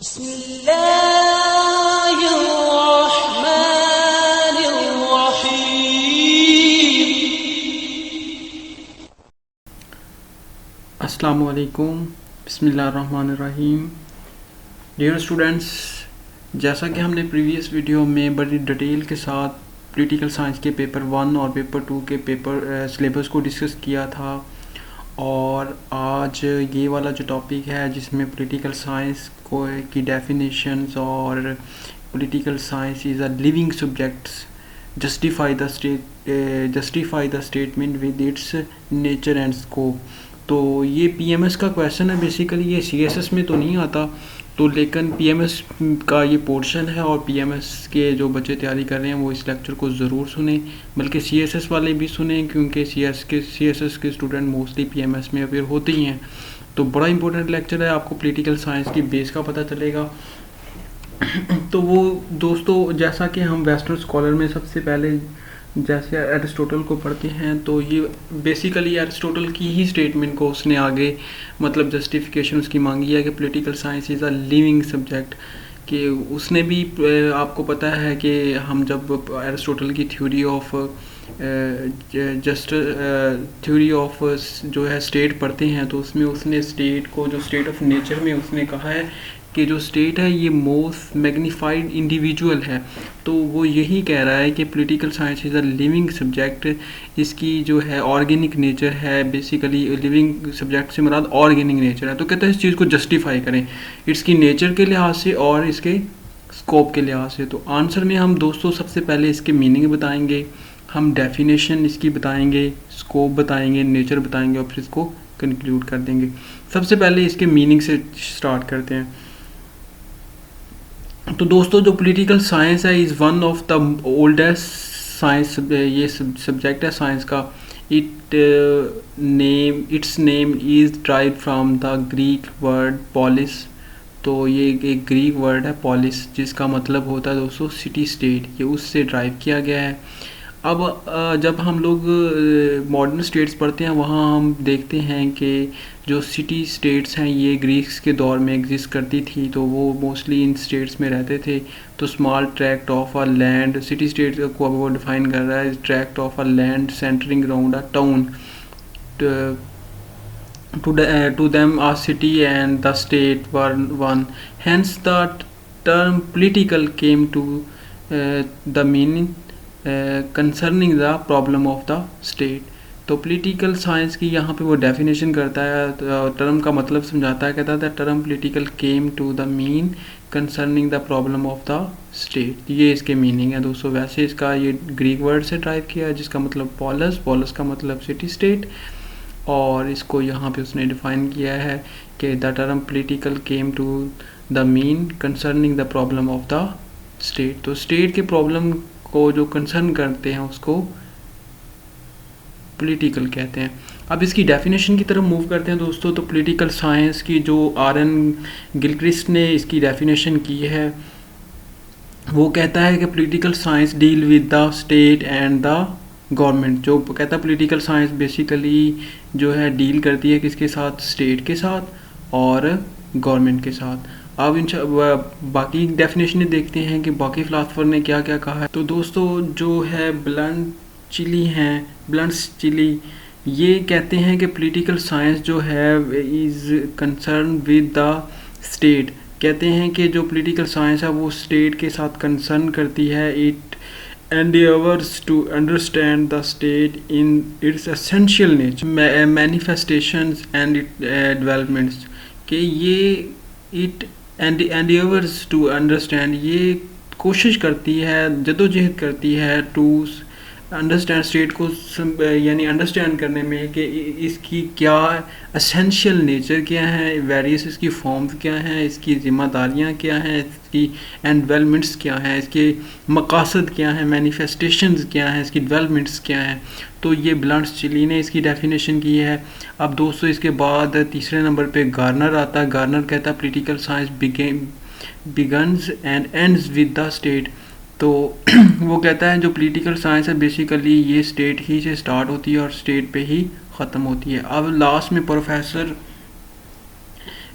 अस्सलामु अलैकुम, बिस्मिल्लाहिर्रहमानिर्रहीम। डियर स्टूडेंट्स, जैसा कि हमने प्रीवियस वीडियो में बड़ी डिटेल के साथ पॉलिटिकल साइंस के पेपर 1 और पेपर 2 के पेपर सिलेबस को डिस्कस किया था, और आज ये वाला जो टॉपिक है जिसमें पॉलिटिकल साइंस को की डेफिनेशंस और political science is a living subjects justify the statement with its nature and scope. तो ये पीएमएस का क्वेश्चन है। बेसिकली ये सीएसएस में तो नहीं आता, तो लेकिन पीएमएस का ये पोर्शन है, और पीएमएस के जो बच्चे तैयारी कर रहे हैं वो इस लेक्चर को ज़रूर सुने, बल्कि सीएसएस वाले भी सुने, क्योंकि सीएसएस के स्टूडेंट मोस्टली पीएमएस में अपेयर होते ही हैं। तो बड़ा इंपॉर्टेंट लेक्चर है, आपको पॉलिटिकल साइंस की बेस का पता चलेगा। तो वो दोस्तों, जैसा कि हम वेस्टर्न स्कॉलर में सबसे पहले जैसे एरिस्टोटल को पढ़ते हैं, तो ये बेसिकली एरिस्टोटल की ही स्टेटमेंट को उसने आगे मतलब जस्टिफिकेशन उसकी मांगी है कि political science is a living subject. कि उसने भी आपको पता है कि हम जब एरिस्टोटल की थ्योरी ऑफ थ्योरी ऑफ जो है स्टेट पढ़ते हैं, तो उसमें उसने स्टेट को जो स्टेट ऑफ नेचर में उसने कहा है कि जो स्टेट है ये मोस्ट मैग्नीफाइड इंडिविजुअल है। तो वो यही कह रहा है कि political science is a living subject. इसकी जो है ऑर्गेनिक नेचर है, बेसिकली लिविंग सब्जेक्ट से मुराद ऑर्गेनिक नेचर है। तो कहते हैं इस चीज़ को जस्टिफाई करें इसकी नेचर के लिहाज से और इसके स्कोप के लिहाज से। तो आंसर में हम दोस्तों सबसे पहले इसके मीनिंग बताएंगे, हम डेफिनेशन इसकी बताएंगे, स्कोप बताएंगे, नेचर बताएंगे, और फिर इसको कंक्लूड कर देंगे। सबसे पहले इसके मीनिंग से स्टार्ट करते हैं। तो दोस्तों, जो पॉलिटिकल साइंस है is one of the oldest science, ये सब्जेक्ट है साइंस का। Its name is derive from the Greek word polis. तो ये एक ग्रीक वर्ड है पॉलिस, जिसका मतलब होता है दोस्तों सिटी स्टेट। ये उससे ड्राइव किया गया है। अब जब हम लोग मॉडर्न स्टेट्स पढ़ते हैं, वहाँ हम देखते हैं कि जो सिटी स्टेट्स हैं ये ग्रीक्स के दौर में एग्जिस्ट करती थी, तो वो मोस्टली इन स्टेट्स में रहते थे। तो small tract of a land, city state को अब वो डिफाइन कर रहा है, tract of a land centering around a town. To them a city and the state were one. Hence the term political came to the meaning concerning the problem of the state. तो political science की यहाँ पे वो definition करता है, term का मतलब समझाता है, कहता है term political came to the mean concerning the problem of the state. ये इसके मीनिंग है दोस्तों। वैसे इसका ये ग्रीक वर्ड से ड्राइव किया है, जिसका मतलब पॉलस, पॉलस का मतलब सिटी स्टेट, और इसको यहाँ पे उसने डिफाइन किया है कि the term political came to the mean concerning the problem of the state. तो स्टेट के प्रॉब्लम को जो कंसर्न करते हैं उसको पॉलिटिकल कहते हैं। अब इसकी डेफिनेशन की तरफ मूव करते हैं दोस्तों। तो पॉलिटिकल साइंस की जो आरएन गिलक्रिस्ट ने इसकी डेफिनेशन की है, वो कहता है कि political science deal with the state and the government. जो कहता है पॉलिटिकल साइंस बेसिकली जो है डील करती है किसके साथ, स्टेट के साथ और गवर्नमेंट के साथ। अब इन बाकी डेफिनेशन देखते हैं कि बाकी फिलासफर ने क्या क्या कहा है। तो दोस्तों, जो है ब्लंट्स चिली ये कहते हैं कि पॉलिटिकल साइंस जो है is concern with the state. कहते हैं कि जो पॉलिटिकल साइंस है वो स्टेट के साथ कंसर्न करती है। It endeavors to understand the state in its essential nature, manifestations and developments। कि ये it endeavors to understand, ये कोशिश करती है, जदोजहद करती है टू अंडरस्टैंड स्टेट को, यानी अंडरस्टैंड करने में कि इसकी क्या एसेंशियल नेचर क्या है, वेरियस इसकी फॉर्म्स क्या हैं, इसकी जिम्मेदारियां क्या हैं, इसकी एंड डेवलपमेंट्स क्या हैं, इसके मकासद क्या हैं, मैनिफेस्टेशंस क्या हैं, इसकी डेवलपमेंट्स क्या हैं। तो ये ब्लंट्स चिली ने इसकी डेफिनेशन की है। अब दोस्तों, इसके बाद तीसरे नंबर पे गार्नर आता है। गार्नर कहता है political science begins and ends with the state. तो वो कहता है जो पॉलिटिकल साइंस है बेसिकली ये स्टेट ही से स्टार्ट होती है और स्टेट पे ही ख़त्म होती है। अब लास्ट में प्रोफेसर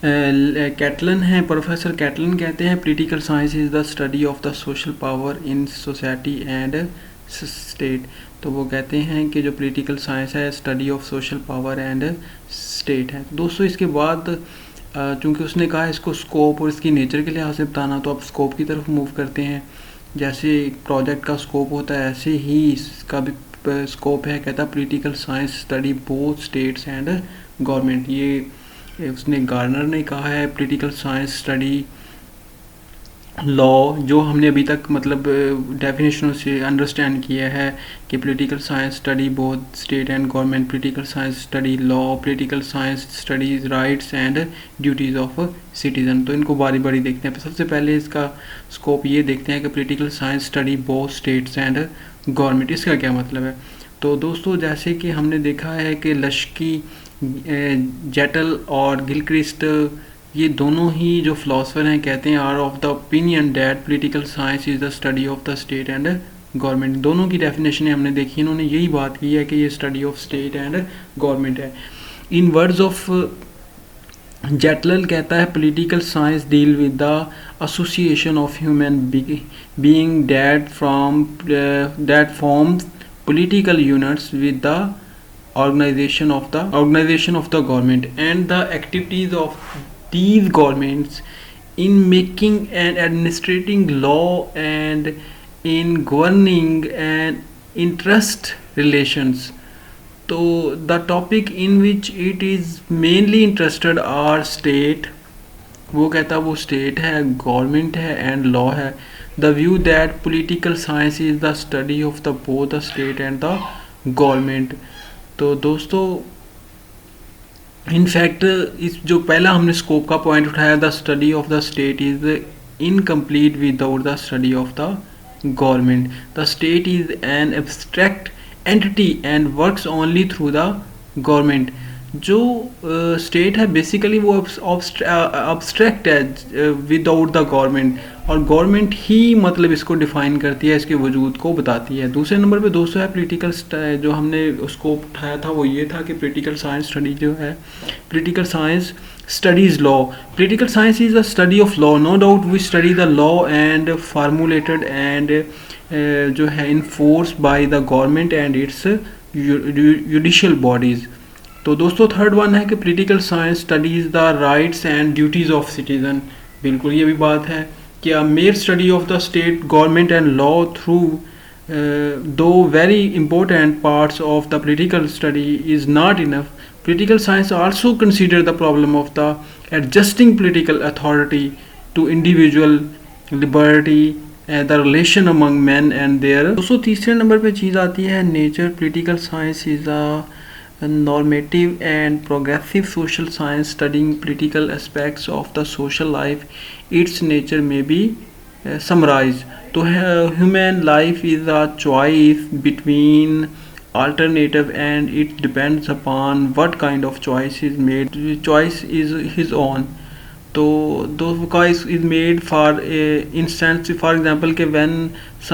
कैटलन है, प्रोफेसर कैटलन कहते हैं political science is the study of the social power in society and state. तो वो कहते हैं कि जो पॉलिटिकल साइंस है study of social power and state है। दोस्तों इसके बाद चूँकि उसने कहा इसको स्कोप और इसकी नेचर के लिहाज से बताना, तो अब स्कोप की तरफ मूव करते हैं। जैसे प्रोजेक्ट का स्कोप होता है ऐसे ही इसका भी स्कोप है। कहता है political science study both states and government. ये उसने गार्नर ने कहा है पॉलिटिकल साइंस स्टडी लॉ, जो हमने अभी तक मतलब डेफिनेशनों से अंडरस्टैंड किया है कि political science study both state and government, political science study law, political science studies rights and duties of citizen. तो इनको बारी बारी देखते हैं। सबसे पहले इसका स्कोप ये देखते हैं कि political science study both states and government, इसका क्या मतलब है। तो दोस्तों जैसे कि हमने देखा है कि लश्की, जेटल और गिलक्रिस्ट, ये दोनों ही जो फिलोसफर हैं कहते हैं are of the opinion that political science is the study of the state and government. दोनों की डेफिनेशन हमने देखी, इन्होंने यही बात की है कि ये study of state and government है। इन वर्ड्स ऑफ जेटल कहता है political science deal with the association of human being that forms political units with the organization of the government and the activities of these governments in making and administrating law and in governing and interest relations. So the topic in which it is mainly interested are state, वो कहता है वो state है, government है and law है। The view that political science is the study of the both the state and the government. तो दोस्तों in fact इस जो पहला हमने स्कोप का पॉइंट उठाया, the study of the state is incomplete without the study of the government. The state is an abstract entity and works only through the government. जो state है बेसिकली वो अब्स्ट्रैक्ट है विदाउट द गवर्नमेंट, और government ही मतलब इसको define करती है, इसके वजूद को बताती है। दूसरे नंबर पे दोस्तों है पॉलिटिकल, जो हमने उसको उठाया था वो ये था कि पॉलिटिकल साइंस स्टडी जो है, political science studies law. Political science is the study of law, no doubt we study the law and formulated and जो है enforce by the government and its judicial bodies. तो दोस्तों third one है कि political science studies the rights and duties of citizen. बिल्कुल ये भी बात है कि a mere study of the state government and law through though very important parts of the political study is not enough. Political science also consider the problem of the adjusting political authority to individual liberty and the relation among men and their। दोस्तों तीसरे number पे चीज़ आती है nature. Political science is a normative and progressive social science studying political aspects of the social life. Its nature may be summarized. So human life is a choice between alternative and it depends upon what kind of choice is made. The choice is his own. तो those choice is made for instance, for example कि when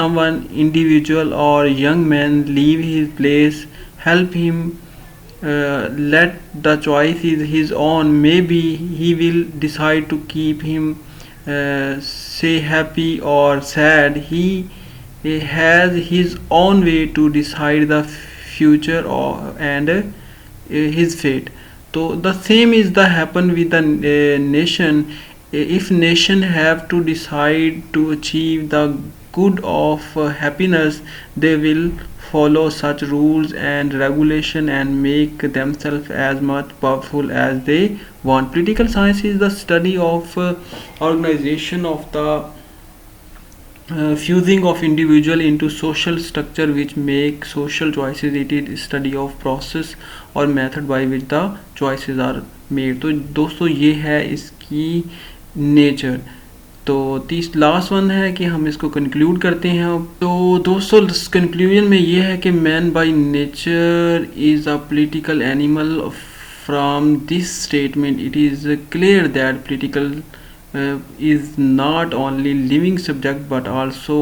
someone individual or young man leave his place, help him let the choice is his own. Maybe he will decide to keep him say happy or sad. He has his own way to decide the future and his fate. So the same is the happen with the nation. If nation have to decide to achieve the good of happiness, they will follow such rules and regulation and make themselves as much powerful as they want. Political science is the study of organization of the fusing of individual into social structure which make social choices. It is study of process or method by which the choices are made. तो दोस्तों ये है इसकी nature. तो last one है कि हम इसको कंक्लूड करते हैं। तो दोस्तों कंक्लूजन में ये है कि man by nature is a political animal. From this statement it is clear that political is not only living subject but also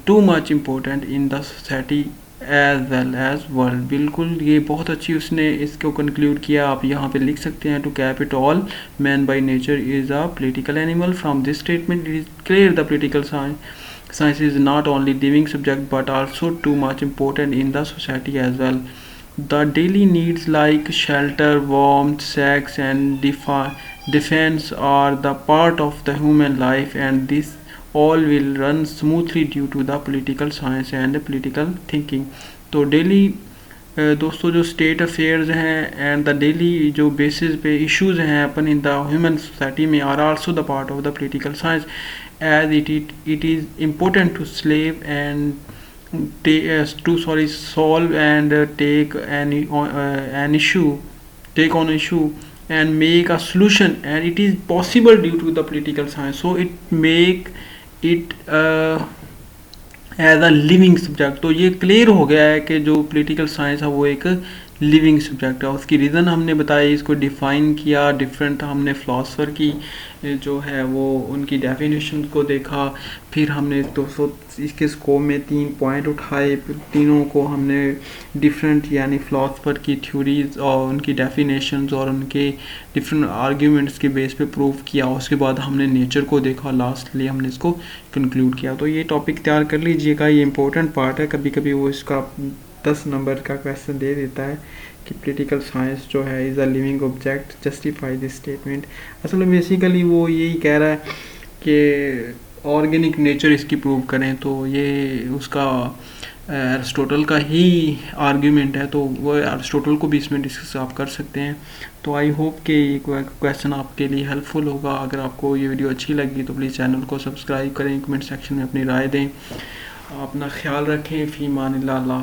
too much important in the society as well as world. बिल्कुल, ये बहुत अच्छी उसने इसको conclude किया। आप यहाँ पे लिख सकते हैं, to cap it all, man by nature is a political animal. From this statement it is clear the political science is not only living subject but also too much important in the society as well. The daily needs like shelter, warmth, sex and defense are the part of the human life, and this all will run smoothly due to the political science and political thinking. तो daily दोस्तों जो state affairs हैं and the daily जो basis पे issues हैं अपन in the human society में are also the part of the political science, as it is important to slave and solve and take an issue, take on issue and make a solution, and it is possible due to the political science. So it make it as a living subject. तो ये clear हो गया है कि जो political science है वो एक लिविंग सब्जेक्ट है। उसकी रीज़न हमने बताई, इसको डिफ़ाइन किया, डिफरेंट हमने फ़िलासफ़र की जो है वो उनकी डेफिनेशन को देखा, फिर हमने 200 इसके स्कोप में 3 पॉइंट उठाए, तीनों को हमने डिफरेंट यानी फ़िलासफ़र की थ्योरीज और उनकी डेफिनेशंस और उनके डिफरेंट आर्ग्यूमेंट्स के बेस पे प्रूव किया। उसके बाद हमने नेचर को देखा, लास्टली हमने इसको कंक्लूड किया। तो ये टॉपिक तैयार कर लीजिएगा, ये इंपॉर्टेंट पार्ट है। कभी कभी वो इसका 10 नंबर का क्वेश्चन दे देता है कि पोलिटिकल साइंस जो है is a living object, justify this statement. असल में बेसिकली वो यही कह रहा है कि ऑर्गेनिक नेचर इसकी प्रूव करें, तो ये उसका एरिस्टोटल का ही आर्ग्यूमेंट है, तो वो एरिस्टोटल को भी इसमें डिस्कस आप कर सकते हैं। तो आई होप कि ये क्वेश्चन आपके लिए हेल्पफुल होगा। अगर आपको ये वीडियो अच्छी लगी तो प्लीज़ चैनल को सब्सक्राइब करें, कमेंट सेक्शन में अपनी राय दें। अपना ख्याल रखें। फ़ी मानिल्लाह।